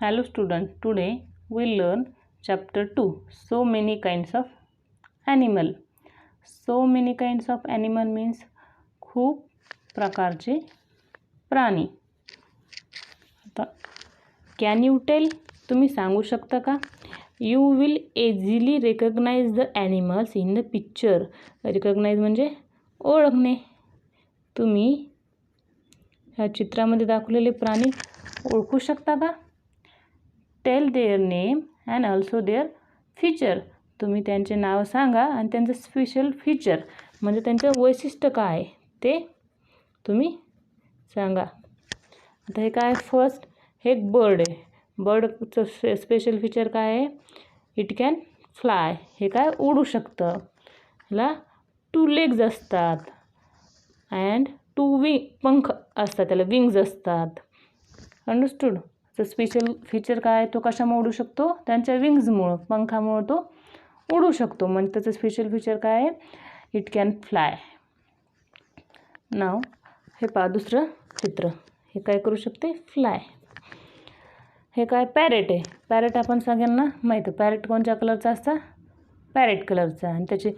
Hello student, today we'll learn chapter 2, so many kinds of animal. So many kinds of animal means खूप प्रकारचे प्राणी. आता can you tell, तुम्ही सांगू शकता का? You will easily recognize the animals in the picture. Recognize म्हणजे ओळखणे. तुम्ही ह्या चित्रामध्ये दाखवलेले प्राणी ओळखू शकता का? Tell their name and also their feature. तुम्ही त्यांचे नाव सांगा आणि त्यांचं स्पेशल फीचर म्हणजे त्यांचं वैशिष्ट्य काय आहे ते तुम्ही सांगा. आता हे काय फर्स्ट हे एक बर्ड आहे. बर्डचं स्पेशल फीचर काय आहे? It can fly. हे काय उडू शकतं. ह्याला 2 लेग्स असतात अँड 2 पंख असतात, त्याला विंग्ज असतात. अंडरस्टूड. तर स्पेशल फीचर काय आहे? तो कशामुळे उडू शकतो? त्यांच्या विंग्समुळं, पंखामुळं तो उडू शकतो. म्हणजे त्याचं स्पेशल फीचर काय आहे? It can fly. नाव हे पहा दुसरं चित्र. हे काय करू शकते? फ्लाय. हे काय? पॅरेट आहे. पॅरेट आपण सगळ्यांना माहीत आहे. पॅरेट कोणत्या कलरचा असता? पॅरेट कलरचा. आणि त्याची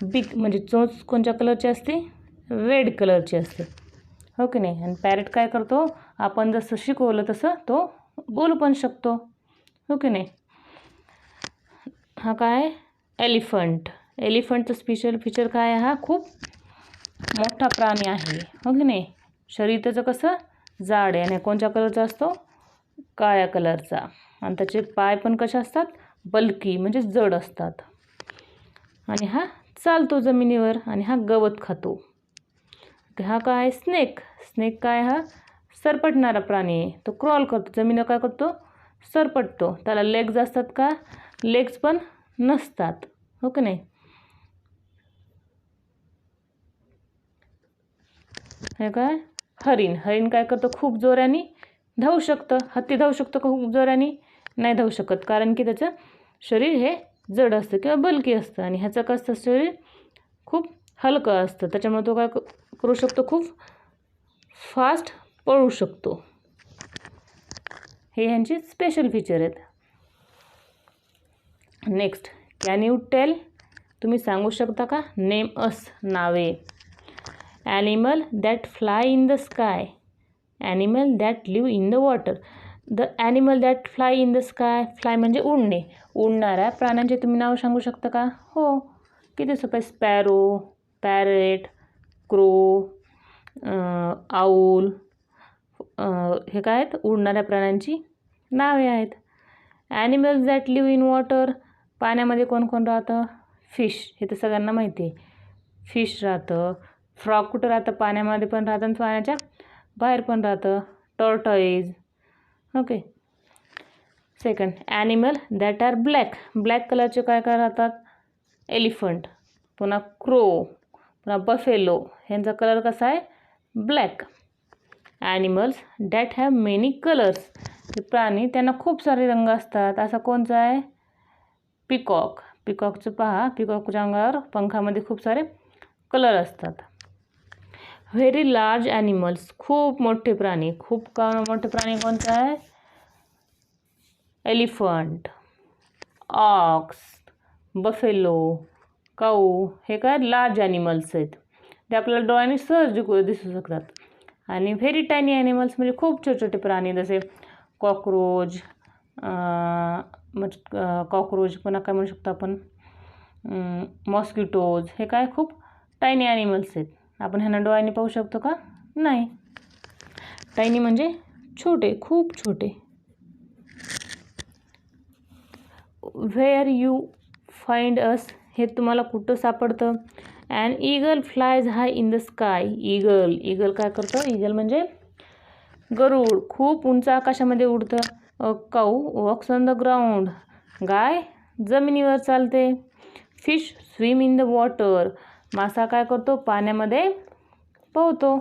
बिग म्हणजे चोच कोणत्या कलरची असते? रेड कलरची असते. हो की नाही? आणि पॅरेट काय करतो? आपण जसं शिकवलं तसं तो बोलू पण शकतो. हो की नाही? हा काय? एलिफंट. एलिफंटचं स्पेशल फीचर काय आहे? हा खूप मोठा प्राणी आहे. हो की नाही? शरीर त्याचं कसं? जाड आहे आणि कोणत्या कलरचा असतो? काळ्या कलरचा. आणि त्याचे पाय पण कसे असतात? बल्की म्हणजे जड असतात. आणि हा चालतो जमिनीवर आणि हा गवत खातो. हा काय? स्नेक. स्नेक काय? हा सरपटणारा प्राणी आहे. तो क्रॉल करतो, जमिनीवर काय करतो? सरपटतो. त्याला लेग्स असतात का? लेग्स पण नसतात. हो की नाही? हे काय? हरिण. हरिण काय करतो? खूप जोराने धावू शकतं. हत्ती धावू शकतो का खूप जोराने? नाही धावू शकत, कारण की त्याचं शरीर हे जड असतं किंवा बल्की असतं. आणि ह्याचं कसं असतं? शरीर खूप हलकं असतं. त्याच्यामुळे तो काय करू शकतो? खूप फास्ट पळू शकतो. हे ह्यांचे स्पेशल फीचर आहेत. नेक्स्ट, कॅन यू टेल, तुम्ही सांगू शकता का? नेम अस, नावे. Animal that fly in the sky. Animal that live in the water. The animal that fly in the sky. Fly म्हणजे उडणे. उडणाऱ्या प्राण्यांचे तुम्ही नाव सांगू शकता का? हो, किती सोपं आहे. Sparrow, parrot, crow, owl. हे काय आहेत? उडणाऱ्या प्राण्यांची नावे आहेत. Animals that live in water. पाण्यामध्ये कोण कोण राहतं? फिश. हे तर सगळ्यांना माहिती आहे. फिश राहतं. फ्रॉग कुठं राहतं? पाण्यामध्ये पण राहतं आणि पाण्याच्या बाहेर पण राहतं. Tortoise. Okay. Second, animal that are black. Black कलरचे काय काय राहतात? एलिफंट, पुन्हा क्रो, पुन्हा बफेलो. ह्यांचा कलर कसा आहे? Black. Animals that have many colours. हे प्राणी त्यांना खूप सारे रंग असतात. असा कोणचा आहे? पिकॉक. पिकॉकचं पहा, पिकॉकच्या अंगावर पंखामध्ये खूप सारे कलर असतात. Very large animals. खूप मोठे प्राणी. खूप मोठे प्राणी कोणते आहे? एलिफंट, ऑक्स, बफेलो, काऊ. हे काय? लार्ज ॲनिमल्स आहेत. ते आपल्याला डोळ्याने सहज दिसू शकतात. आणि व्हेरी टायनी ॲनिमल्स म्हणजे खूप छोटे छोटे प्राणी, जसे कॉक्रोच, कॉक्रोच पुन्हा काय म्हणू शकतो आपण? मॉस्किटोज. हे काय? खूप टायनी ॲनिमल्स आहेत. आपण ह्यांना डोळ्याने पाहू शकतो का? नाही. टायनी म्हणजे छोटे, खूप छोटे. Where you find us. हे तुम्हाला कुठं सापडतं? And eagle flies high in the sky. Eagle. Eagle काय करतं? ईगल म्हणजे गरुड. खूप उंच आकाशामध्ये उडतं. Cow walks on the ground. गाय जमिनीवर चालते. Fish swim in the water. मासा काय करतो? पाण्यामध्ये पोहतो.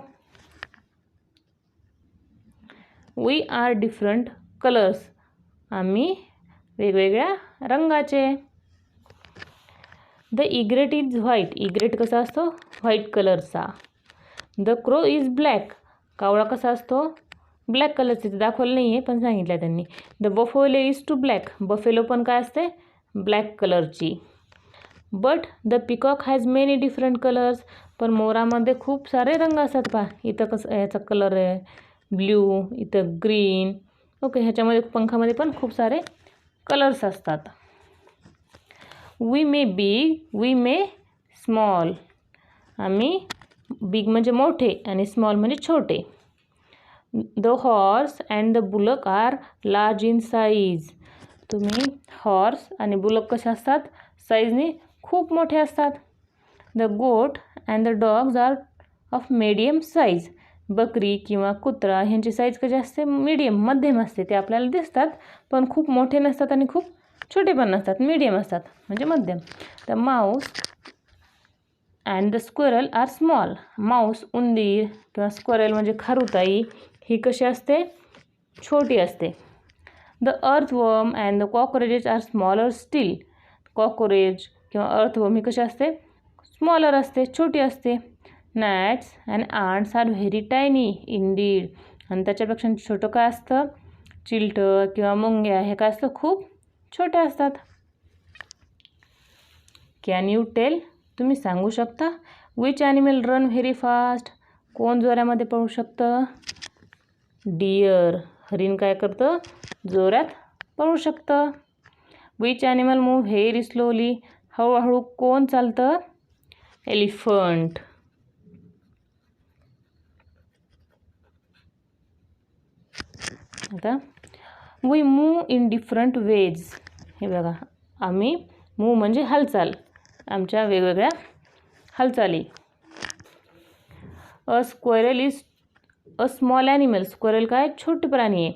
We are different colours. आम्ही वेगवेगळ्या रंगाचे. The egret is white. Egret कसा असतो? व्हाईट कलरचा. The crow is black. कावळा कसा असतो? ब्लॅक कलरचं तिथे दाखवलं नाही आहे पण सांगितलं त्यांनी. The buffalo is too black. Buffalo पण काय असते ब्लॅक कलरची. But the peacock has many different colours. पण मोरामध्ये खूप सारे रंग असतात. पहा इथं कसं ह्याचा कलर आहे ब्ल्यू, इथं ग्रीन. ओके, ह्याच्यामध्ये पंखामध्ये पण खूप सारे कलर्स असतात. We may big, we may small. आम्ही बिग म्हणजे मोठे आणि स्मॉल म्हणजे छोटे. The horse and the bullock are large in size. तुम्ही हॉर्स आणि बुलक कसे असतात साईजने खूप मोठे असतात. The goat and the dogs are of medium size. बकरी किंवा कुत्रा ह्यांची साईज कशी असते मीडियम, मध्यम असते. ते आपल्याला दिसतात पण खूप मोठे नसतात आणि खूप छोटे पण नसतात, मीडियम असतात म्हणजे मध्यम. The mouse and the squirrel are small. Mouse, उंदीर किंवा स्क्वेरल म्हणजे खारुताई ही कशी असते छोटी असते. The earthworm and the cockroaches are smaller still. Cockroach किंवा अर्थवर्म ही कशी असते स्मॉलर असते, छोटी असते. Gnats and ants are very tiny indeed. आणि त्याच्यापेक्षा छोटं काय असतं चिलटं किंवा मुंग्या हे काय असतं खूप छोटे असतात. Can you tell. तुम्ही सांगू शकता which animal run very fast. कोण जोरामध्ये पळू शकतं. डिअर. हरिण काय करतं जोरात पळू शकतं. Which animal move very slowly. हळूहळू कोण चालतं. एलिफंट. आता we move in different ways. हे बघा आम्ही मूव्ह म्हणजे हालचाल, आमच्या वेगवेगळ्या हालचाली. A squirrel is a small animal. Squirrel काय छोटे प्राणी आहे.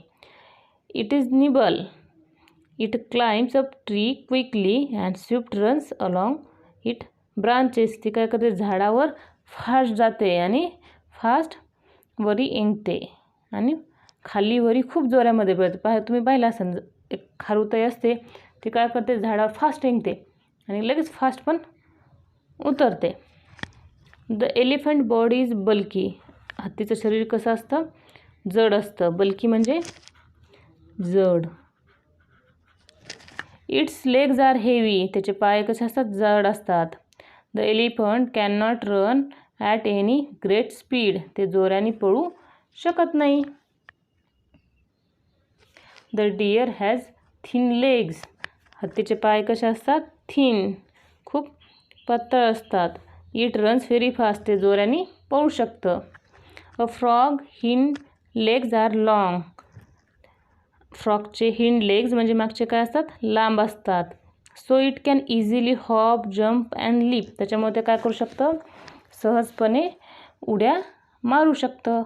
It is nimble. It climbs up tree quickly and swift runs along it branches. ती काय करते झाडावर फास्ट जाते आणि फास्ट वरी येंगते आणि खाली वरी खूप जोरामध्ये पळते. तुम्ही पाहिलं असेल एक खारुताई असते ती काय करते झाडावर फास्ट येंगते आणि लगेच फास्ट पण उतरते. The elephant body is bulky. हत्तीचं शरीर कसं असतं जड असतं. बल्की म्हणजे जड. Its legs are heavy. त्याचे पाय कसे असतात जड असतात. The elephant can not run at any great speed. ते जोराने पळू शकत नाही. The deer has thin legs. हत्तीचे पाय कसे असतात थिन, खूप पातळ असतात. It runs very fast. ते जोराने पळू शकतं. A frog hind legs are long. फ्रॉगचे hind legs म्हणजे मागचे काय असतात लांब असतात. So it can easily hop jump and leap. त्याच्यामुळे ते काय करू शकतं सहजपणे उड्या मारू शकतं.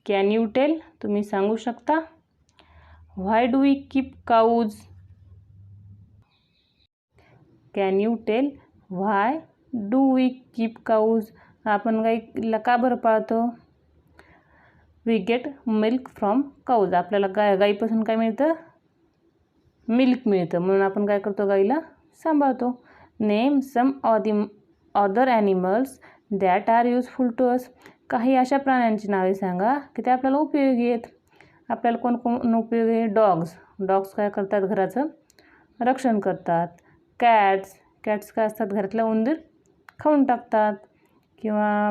Can you tell. तुम्ही सांगू शकता why do we keep cows. Can you tell why do we keep cows. आपण गाईला का बरं पाळतो. We get milk from cows. आपल्याला गाईपासून काय मिळतं मिल्क मिळतं म्हणून आपण काय करतो गाईला सांभाळतो. Name some other animals that are useful to us. काही अशा प्राण्यांची नावे सांगा की ते आपल्याला उपयोगी आहेत. आपल्याला कोण कोण उपयोगी आहे. डॉग्स काय करतात घराचं रक्षण करतात. कॅट्स काय असतात घरातला उंदीर खाऊन टाकतात. किंवा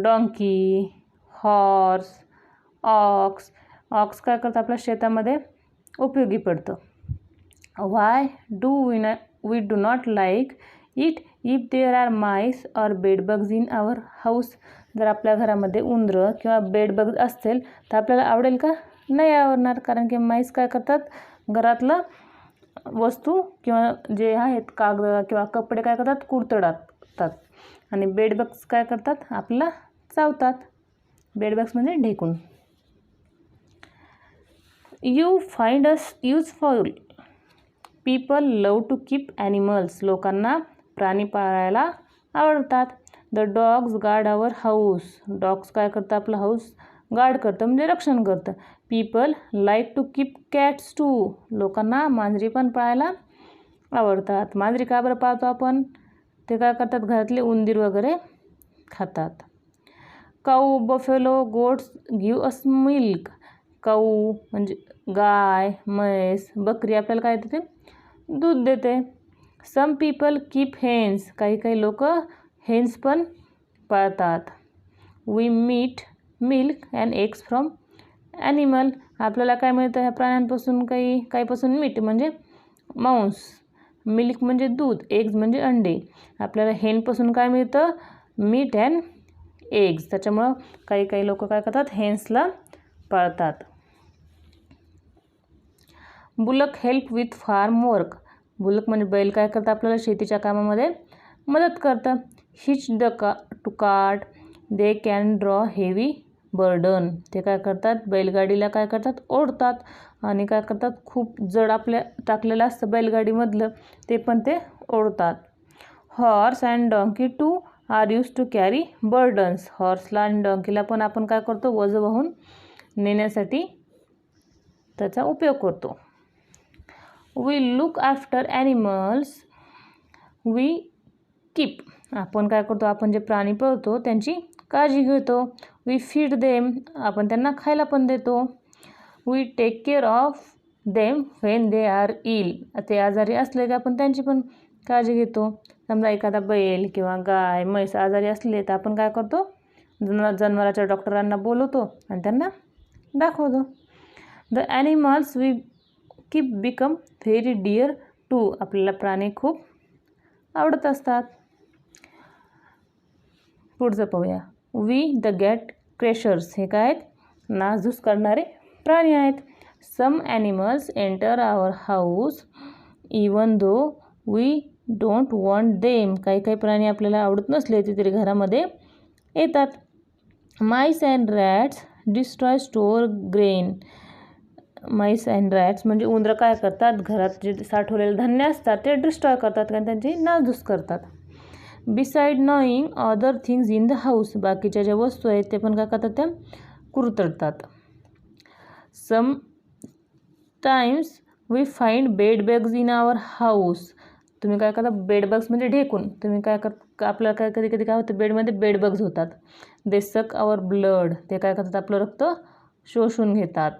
डॉंकी, हॉर्स, ऑक्स काय करतं आपल्या शेतामध्ये उपयोगी पडतं. Why do we do not like it if there are mice or bedbugs in our house. जर आपल्या घरामध्ये उंदरं किंवा बेडबग्स असतील तर आपल्याला आवडेल का नाही आवडणार. कारण की माईस काय करतात घरातलं वस्तू किंवा जे आहेत कागद किंवा कपडे काय करतात कुरतडतात आणि बेडबग्स काय करतात आपल्याला चावतात. बेडबग्स म्हणजे ढेकूण. You find us useful. People love to keep animals. लोकांना प्राणी पाळायला आवडतात. The dogs guard our house. Dogs काय करतं आपलं हाऊस गार्ड करतं म्हणजे रक्षण करतं. People like to keep cats too. लोकांना मांजरी पण पाळायला आवडतात. मांजरी का बरं पाळतो आपण ते काय करतात घरातले उंदीर वगैरे खातात. Cow, buffalo, goats give us milk. Cow म्हणजे गाय, म्हैस, बकरी आपल्याला काय देते? दूध देते. Some people keep hens. काही लोक हेन्स पण पाळतात. We meet milk and eggs from animal. आपल्याला काय मिळतं ह्या प्राण्यांपासून? काहीपासून मीठ म्हणजे मांस, मिल्क म्हणजे दूध, एग्ज म्हणजे अंडे. आपल्याला हेनपासून काय मिळतं? Meat and eggs. त्याच्यामुळं काही लोक काय करतात? हेन्सला पाळतात. Bullock help with farm work. Bullock म्हणजे बैल काय करतात? आपल्याला शेतीच्या कामामध्ये मदत करतं. हिच the two cart. They can draw heavy burden. ते काय करतात? बैलगाडीला काय करतात? ओढतात. आणि काय करतात? खूप जड आपल्या टाकलेलं असतं बैलगाडीमधलं, ते पण ते ओढतात. Horse and donkey too are use to carry burdens. हॉर्सला आणि डॉंकीला पण आपण काय करतो? वजन वाहून नेण्यासाठी त्याचा उपयोग करतो. We look after animals we keep. आपण काय करतो? आपण जे प्राणी पाळतो त्यांची काळजी घेतो. We feed them. आपण त्यांना खायला पण देतो. We take care of them when they are ill. ते आजारी असले की आपण त्यांची पण काळजी घेतो. समजा एखादा बैल किंवा गाय, म्हैस आजारी असले तर आपण काय करतो? जनावराच्या डॉक्टरांना बोलवतो आणि त्यांना दाखवतो. The animals we keep become very dear to. आपल्याला प्राणी खूप आवडत असतात. पुढचं पाहूया. We the gate crashers. हे काय आहेत? नासधूस करणारे प्राणी आहेत. Some animals enter our house even though we don't want them. काही प्राणी आपल्याला आवडत नसले तरी घरामध्ये येतात. Mice and rats destroy store grain. Mice and rats म्हणजे उंदरं काय करतात? घरात जे साठवलेलं धान्य असतात ते डिस्ट्रॉय करतात आणि त्यांची नासधूस करतात. Beside gnawing other things in the house. बाकीच्या ज्या वस्तू आहेत ते पण काय करतात? त्या कुरतडतात. Sometimes we find bedbugs in our house. तुम्ही काय करता? बेड बग्स म्हणजे ढेकून. तुम्ही काय आपल्याला काय कधी काय होतं? बेडमध्ये बेड बग्स होतात. दे सक आवर ब्लड. ते काय करतात? आपलं रक्त शोषून घेतात.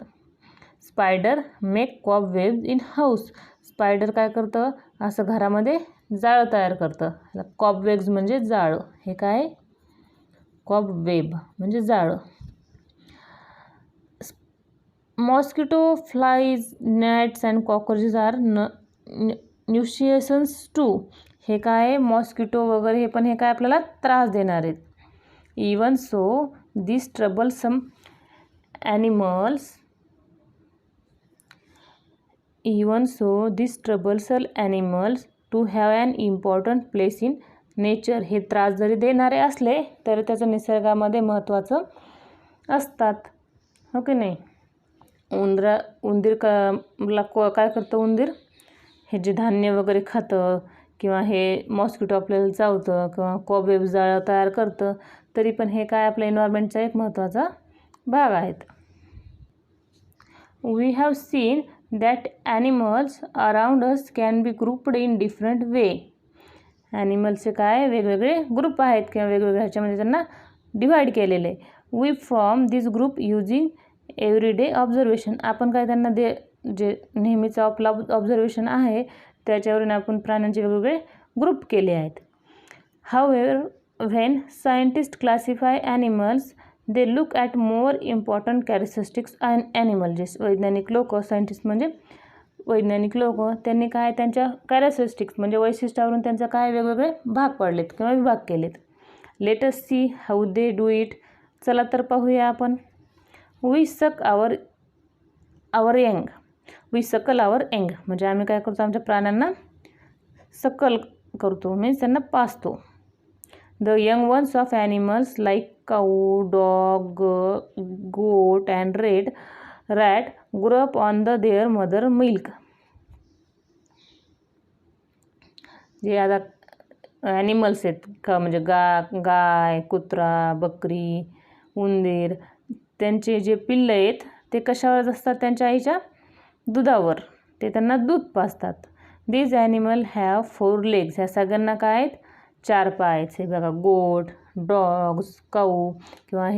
Spider make cobwebs in house. Spider काय करतं? असं घरामध्ये जाळं तयार करतं. कॉब वेब्स म्हणजे जाळं. हे काय? कॉब वेब म्हणजे जाळं. Mosquito, flies, gnats and cockroaches are nuisances too. हे काय? मॉस्किटो वगैरे हे पण हे काय आपल्याला त्रास देणार आहेत. Even so this troublesome animals to have an important place in nature. हे त्रास जरी देणारे असले तरी त्याचं निसर्गामध्ये महत्त्वाचं असतात. हो की नाही? उंदीर काय करतं? उंदीर हे जे धान्य वगैरे खातं किंवा हे मॉस्किटो आपल्याला चावतं किंवा कॉबवेब जाळं तयार करतं, तरी पण हे काय आपल्या एन्व्हायरमेंटचा एक महत्त्वाचा भाग आहेत. We have seen that animals around us can be grouped in different way. ॲनिमल्सचे काय वेगवेगळे ग्रुप आहेत किंवा वेगवेगळ्या ह्याच्यामध्ये त्यांना डिवाईड केलेले आहे. We from this group using everyday observation. आपण काय त्यांना जे नेहमीचं आपलं ऑब्झर्वेशन आहे त्याच्यावरून आपण प्राण्यांचे वेगवेगळे ग्रुप केले आहेत. However when scientist classify animals they look at more important characteristics animal. जे वैज्ञानिक लोक, सायंटिस्ट म्हणजे वैज्ञानिक लोक, त्यांनी काय त्यांच्या कॅरेक्टरिस्टिक्स म्हणजे वैशिष्ट्यावरून त्यांचा काय वेगवेगळे भाग पाडलेत किंवा विभाग केलेत. Let us see how they do it. चला तर पाहूया आपण. वी सक आवर यंग. वी सकल आवर यंग म्हणजे आम्ही काय करतो? आमच्या प्राण्यांना सकल करतो, मीन्स त्यांना पाजतो. The young ones of animals like cow, dog, goat and rat grow up on their mother milk. जे आता ॲनिमल्स आहेत का म्हणजे गाय, कुत्रा, बकरी, उंदीर, त्यांचे जे पिल्लं आहेत ते कशावर असतात? त्यांच्या आईच्या दुधावर. ते त्यांना दूध पाजतात. These animal have 4 legs. ह्या सगळ्यांना काय आहेत? 4 पाय आहेत. हे बघा, गोट, डॉग्स, काऊ किंवा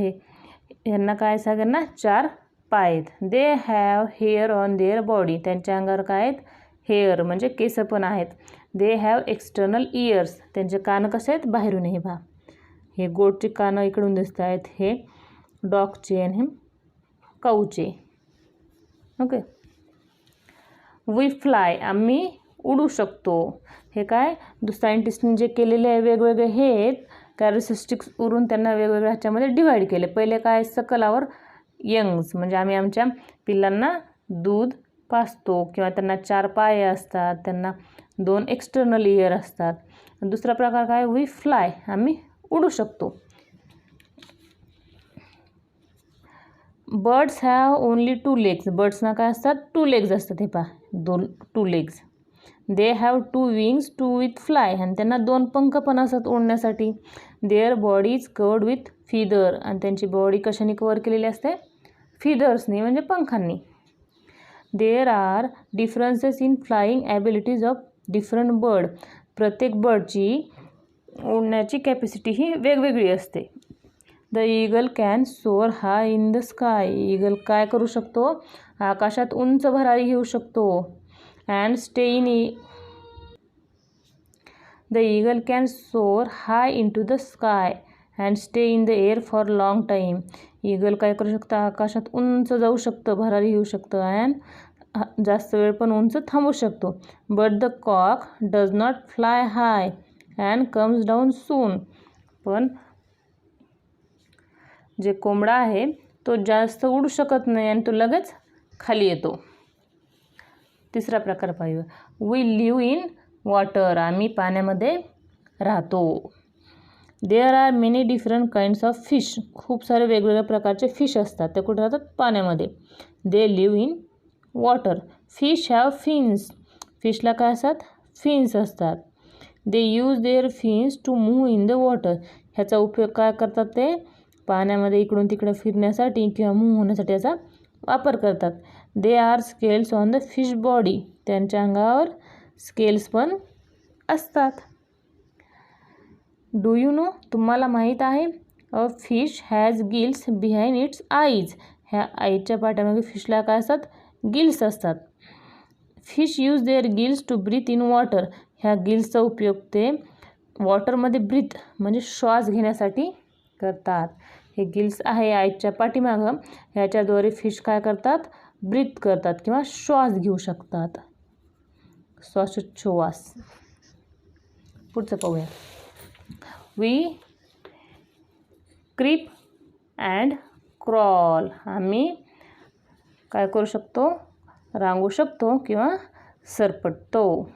यांना काय सगळ्यांना 4 पाय आहेत. They have hair on their body, त्यांच्या अंगावर काय आहेत, हेअर म्हणजे केस पण आहेत. दे हॅव एक्सटर्नल इयर्स, त्यांचे कान कसे आहेत, बाहेरून. हे पहा, हे गोटचे कानं इकडून दिसत आहेत, हे डॉगचे आणि हे काऊचे. ओके. वी फ्लाय, आम्ही उडू शकतो. हे काय सायंटिस्टने जे केलेले आहे वेगवेगळे हे आहेत कॅरेक्टरिस्टिक्स उरून त्यांना वेगवेगळ्या ह्याच्यामध्ये डिवाईड केले. पहिले काय, सकलावर यंग्स म्हणजे आम्ही आमच्या पिल्लांना दूध पाजतो किंवा त्यांना 4 पाय असतात, त्यांना 2 एक्सटर्नल इयर असतात. दुसरा प्रकार काय, वी फ्लाय, आम्ही उडू शकतो. बर्ड्स हॅव ओनली 2 लेग्स, बर्ड्सना काय असतात, 2 लेग्स असतात. हे पहा, 2 legs. They have 2 wings to with fly, आणि त्यांना 2 पंख पण असतात उडण्यासाठी. Their body is covered with feather, आणि त्यांची बॉडी कशाने कवर केलेली असते, फिदर्सनी म्हणजे पंखांनी. There are differences in flying abilities of different bird, प्रत्येक बर्डची उडण्याची कॅपॅसिटी ही वेगवेगळी असते. The eagle can soar high in the sky, eagle काय करू शकतो, आकाशात उंच भरारी घेऊ शकतो. And stay in the eagle can soar high into the sky and stay in the air for long time, eagle काय करू शकतं, आकाशात उंच जाऊ शकतं, भरारी घेऊ शकतं, अँड जास्त वेळ पण उंच थांबू शकतो. But the cock does not fly high and comes down soon, पण जे कोंबडा आहे तो जास्त उडू शकत नाही आणि तो लगेच खाली येतो. तिसरा प्रकार पाहूया, वी लिव्ह इन वॉटर, आम्ही पाण्यामध्ये राहतो. There are many different kinds of fish, खूप सारे वेगवेगळ्या प्रकारचे फिश असतात, ते कुठे राहतात, पाण्यामध्ये. They live in water. Fish have fins, फिशला काय असतात, फिन्स असतात. They use their fins to move in the water, ह्याचा उपयोग काय करतात, ते पाण्यामध्ये इकडून तिकडे फिरण्यासाठी किंवा मूव्ह होण्यासाठी याचा वापर करतात. They are scales on the fish body, त्यांच्या अंगावर स्केल्स पण असतात. डू यू नो, तुम्हाला माहीत आहे, a fish has gills behind its eyes, ह्या आईच्या पाठीमागे फिशला काय असतात, गिल्स असतात. Fish use their gills to breathe in water, ह्या गिल्सचा उपयोग ते वॉटरमध्ये ब्रीथ म्हणजे श्वास घेण्यासाठी करतात. हे गिल्स आहे आईच्या पाठीमागं, ह्याच्याद्वारे फिश काय करतात, ब्रीथ करतात किंवा श्वास घेऊ शकतात, श्वासोच्छ्वास. पुढचं पाहूया, वी क्रीप अँड क्रॉल, आम्ही काय करू शकतो, रांगू शकतो किंवा सरपटतो.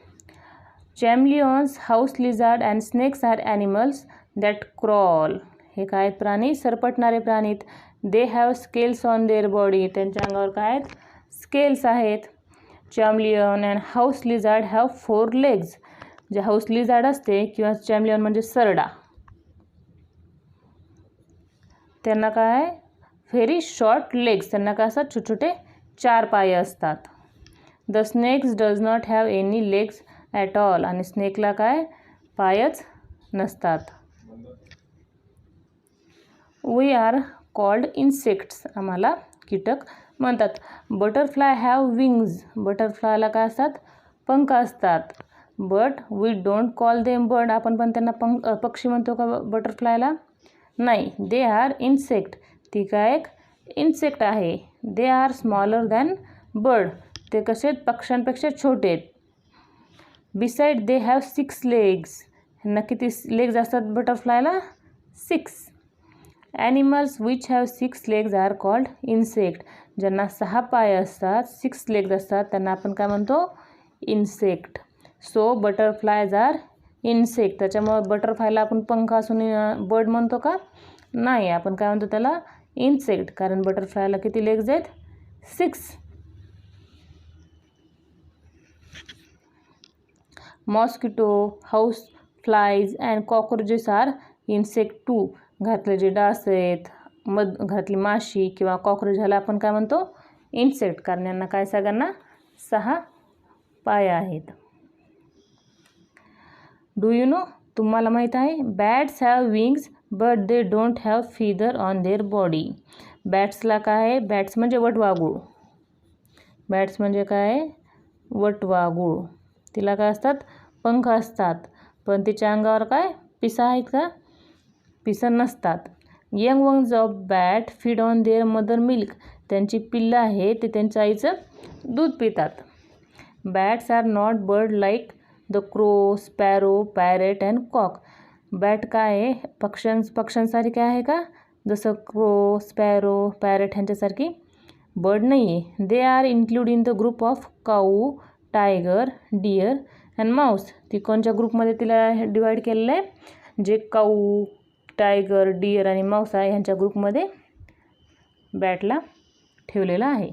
Chameleons, house lizard and snakes are animals that crawl, हे काय प्राणी, सरपटणारे प्राणीत. They have scales on their body, त्यांच्या अंगावर काय आहेत, स्केल्स आहेत. Chameleon and house lizard have 4 legs, जे हाऊस लिझार्ड असते किंवा चॅमलिओन म्हणजे सरडा, त्यांना काय, व्हेरी शॉर्ट लेग्स, त्यांना काय असतात, छोटे छोटे 4 पाय असतात. The snakes does not have any legs at all, आणि स्नेकला काय, पायच नसतात. वी आर कॉल्ड इन्सेक्ट्स, आम्हाला कीटक म्हणतात. बटरफ्लाय हॅव विंग्ज, बटरफ्लायला काय असतात, पंख असतात. But we don't call them bird, आपण पण त्यांना पक्षी म्हणतो का बटरफ्लायला, नाही. दे आर इन्सेक्ट, ती काय एक इन्सेक्ट आहे. They R smaller than bird, ते कसे पक्ष्यांपेक्षा छोटे आहेत. बिसाइड दे हॅव 6 लेग्स, ह्यांना किती लेग्स असतात बटरफ्लायला, 6. Animals which have 6 legs are called insect, ज्यांना 6 पाय असतात, 6 लेग्स असतात, त्यांना आपण काय म्हणतो, insect. So butterflies are insect, त्याच्यामुळे बटरफ्लायला आपण पंख असून बर्ड म्हणतो का, नाही, आपण काय म्हणतो त्याला, इन्सेक्ट, कारण बटरफ्लायला किती लेग्स आहेत, 6. Mosquito, house flies and cockroaches are insect too, घरातले जे डास आहेत, घरातली माशी किंवा कॉकरोच ह्याला आपण काय म्हणतो, इन्सेक्ट, कारण यांना काय सगळ्यांना 6 पाय आहेत. डू यू नो, तुम्हाला माहीत आहे, bats have wings but they don't have feather on their body. बॅट्सला काय आहे, बॅट्स म्हणजे वटवाघूळ. बॅट्स म्हणजे काय, वटवाघूळ. तिला काय असतात, पंख असतात, पण तिच्या अंगावर काय पिसा आहेत का, पिसा नसतात. Young ones of bat feed on their mother milk. त्यांची पिल्लं आहे ते त्यांच्या आईचं दूध पितात. Bats are not bird like the crow, sparrow, parrot and cock. Bat काय आहे, पक्ष्यांसारखे आहे का, जसं क्रो, स्पॅरो, पॅरेट ह्यांच्यासारखी बर्ड नाही आहे. They are include in the group of cow, tiger, deer and mouse. ती कोणत्या ग्रुपमध्ये तिला डिवाईड केलेलं आहे, जे काऊ, टायगर, डिअर आणि माऊस आहे ह्यांच्या ग्रुपमध्ये बॅटला ठेवलेलं आहे.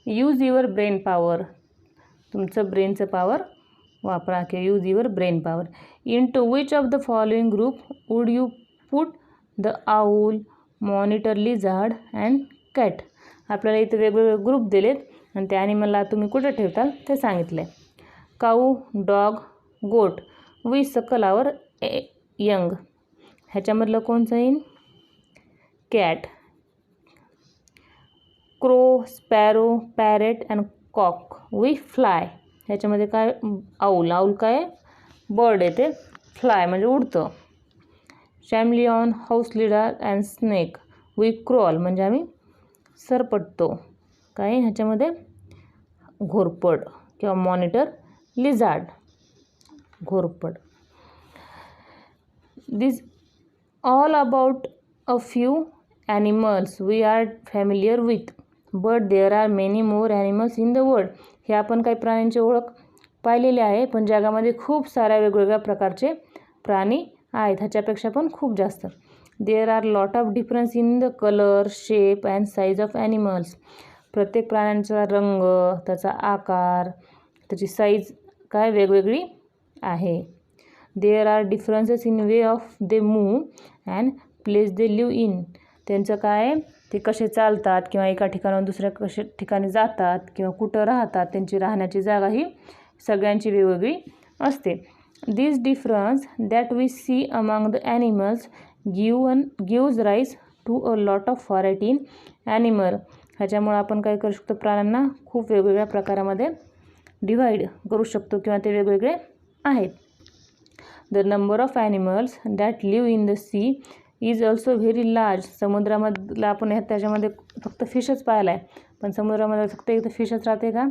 Use your brain power. तुमचं ब्रेनचं पॉवर वापरा, की use your brain power. Into which of the following group would you put the owl, monitor, lizard and cat. आपल्याला इथे वेगवेगळे ग्रुप दिलेत आणि त्या ॲनिमलला तुम्ही कुठं ठेवताल ते सांगितलं आहे. काऊ, डॉग, गोट. वी सकल आवर यंग. ह्याच्यामधलं कोणचं येईल, cat. Crow, sparrow, parrot and cock. We fly. ह्याच्यामध्ये काय, आऊल. आऊल काय, बर्ड आहे, ते फ्लाय म्हणजे उडतं. Chameleon, house lizard and snake. We crawl म्हणजे आम्ही सरपटतो. काय ह्याच्यामध्ये, घोरपड किंवा मॉनिटर, लिझार्ड, घोरपड. This all about a few animals we are familiar with, but there are many more animals in the world. हे आपण काही प्राण्यांची ओळख पाहिलेली आहे, पण जगामध्ये खूप साऱ्या वेगवेगळ्या प्रकारचे प्राणी आहेत, ह्याच्यापेक्षा पण खूप जास्त. There are lot of difference in the colour, shape and size of animals. प्रत्येक प्राण्यांचा रंग, त्याचा आकार, त्याची साईज काय वेगवेगळी आहे. There are differences in way of they move and place they live in. त्यांचं काय, ते कसे चालतात किंवा एका ठिकाणाहून दुसऱ्या कशा ठिकाणी जातात किंवा कुठं राहतात, त्यांची राहण्याची जागा ही सगळ्यांची वेगवेगळी असते. This difference that we see among the animals gives rise to a lot of variety in animal. ह्याच्यामुळं आपण काय करू शकतो, प्राण्यांना खूप वेगवेगळ्या प्रकारामध्ये डिवाईड करू शकतो किंवा ते वेगवेगळे आहेत. The number of animals that live in the sea is also very large. समुद्रामधला आपण त्याच्यामध्ये फक्त फिशच पाहिला आहे, पण समुद्रामध्ये फक्त एकदा फिशच राहते का,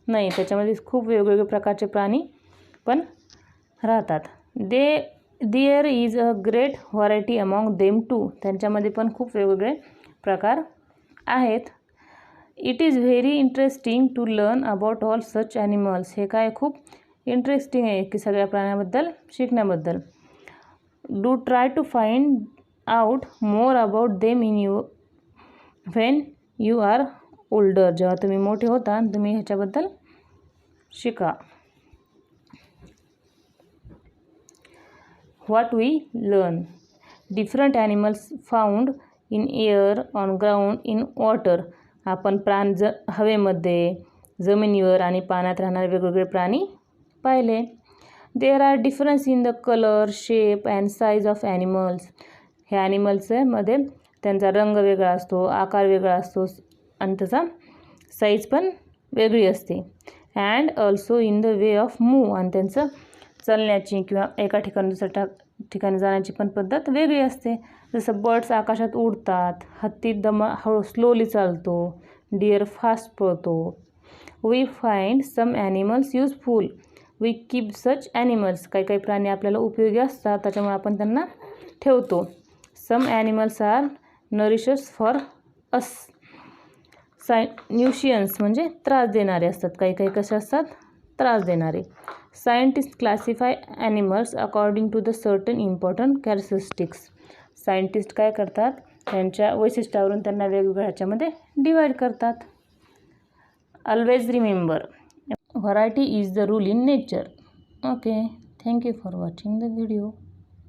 नाही, त्याच्यामध्ये खूप वेगवेगळे प्रकारचे प्राणी पण राहतात. There is a great variety among them too. त्यांच्यामध्ये पण खूप वेगवेगळे प्रकार आहेत. It is very interesting to learn about all such animals. हे काय खूप इंटरेस्टिंग आहे की सगळ्या प्राण्याबद्दल शिकण्याबद्दल. Do try to find out more about them when you are older. जेव्हा तुम्ही मोठे होता तुम्ही ह्याच्याबद्दल शिका. What we learn. Different animals found in air, on ground, in water. आपण हवेमध्ये, जमिनीवर आणि पाण्यात राहणारे वेगवेगळे प्राणी पाहिले. There are difference in the colour, shape and size of animals. ह्या ॲनिमल्समध्ये त्यांचा रंग वेगळा असतो, आकार वेगळा असतो आणि त्याचा साईज पण वेगळी असते. And also in the way of move. आणि त्यांचं चालण्याची किंवा एका ठिकाणी दुसऱ्या ठिकाणी जाण्याची पण पद्धत वेगळी असते. जसं बर्ड्स आकाशात उडतात, हत्ती हळू स्लोली चालतो, डिअर फास्ट पळतो. We find some animals useful. We keep such animals. काही काही प्राणी आपल्याला उपयोगी असतात, त्याच्यामुळे आपण त्यांना ठेवतो. Some animals are nourishers for us. Nuisances म्हणजे त्रास देणारे असतात. काही काही कसे असतात, त्रास देणारे. Scientist classify animals according to the certain important characteristics. Scientist काय करतात, त्यांच्या वैशिष्ट्यावरून त्यांना वेगवेगळ्या ह्याच्यामध्ये डिवाईड करतात. Always remember, variety is the rule in nature. Okay, thank you for watching the video.